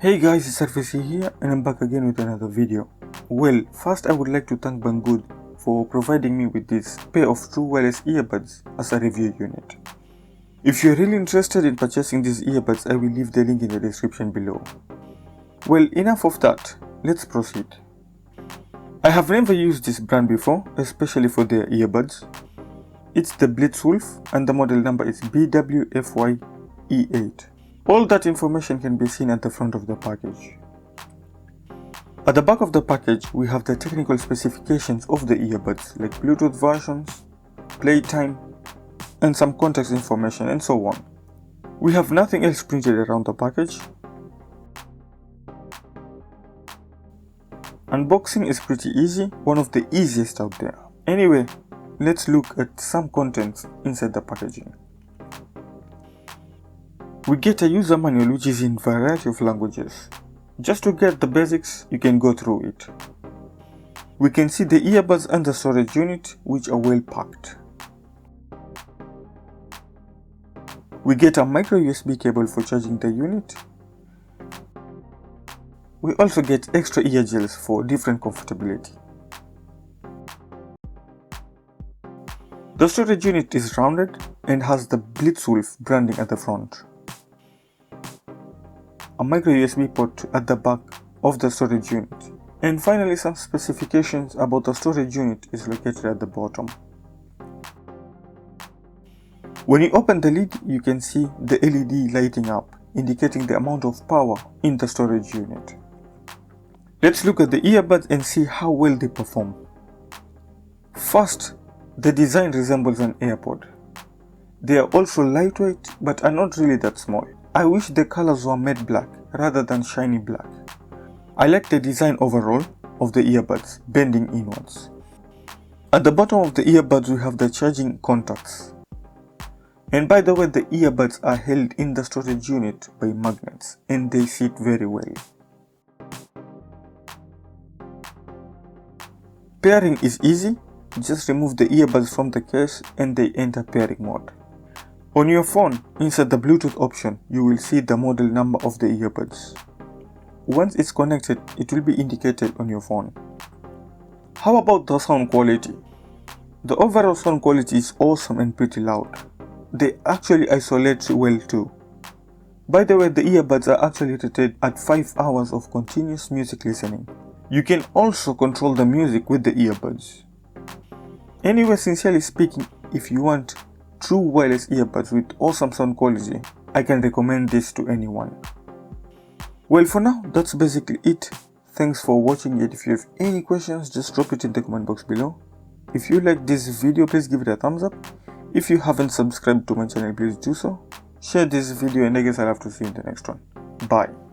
Hey guys, it's R.V.C here and I'm back again with another video. Well, first I would like to thank Banggood for providing me with this pair of true wireless earbuds as a review unit. If you're really interested in purchasing these earbuds, I will leave the link in the description below. Well, enough of that, let's proceed. I have never used this brand before, especially for their earbuds. It's the BlitzWolf and the model number is BW-FYE8. All that information can be seen at the front of the package. At the back of the package, we have the technical specifications of the earbuds like Bluetooth versions, playtime, and some context information and so on. We have nothing else printed around the package. Unboxing is pretty easy, one of the easiest out there. Anyway, let's look at some contents inside the packaging. We get a user manual which is in a variety of languages. Just to get the basics, you can go through it. We can see the earbuds and the storage unit, which are well packed. We get a micro USB cable for charging the unit. We also get extra ear gels for different comfortability. The storage unit is rounded and has the BlitzWolf branding at the front. A micro USB port at the back of the storage unit. And finally, some specifications about the storage unit is located at the bottom. When you open the lid, you can see the LED lighting up, indicating the amount of power in the storage unit. Let's look at the earbuds and see how well they perform. First, the design resembles an AirPod. They are also lightweight but are not really that small. I wish the colors were matte black rather than shiny black. I like the design overall of the earbuds bending inwards. At the bottom of the earbuds we have the charging contacts. And by the way, the earbuds are held in the storage unit by magnets and they sit very well. Pairing is easy, just remove the earbuds from the case and they enter pairing mode. On your phone, inside the Bluetooth option, you will see the model number of the earbuds. Once it's connected, it will be indicated on your phone. How about the sound quality? The overall sound quality is awesome and pretty loud. They actually isolate well too. By the way, the earbuds are actually rated at 5 hours of continuous music listening. You can also control the music with the earbuds. Anyway, sincerely speaking, if you want true wireless earbuds with awesome sound quality, I can recommend this to anyone. Well, for now, that's basically it. Thanks for watching it. If you have any questions, just drop it in the comment box below. If you like this video, please give it a thumbs up. If you haven't subscribed to my channel, please do so. Share this video and I guess I'll have to see you in the next one. Bye.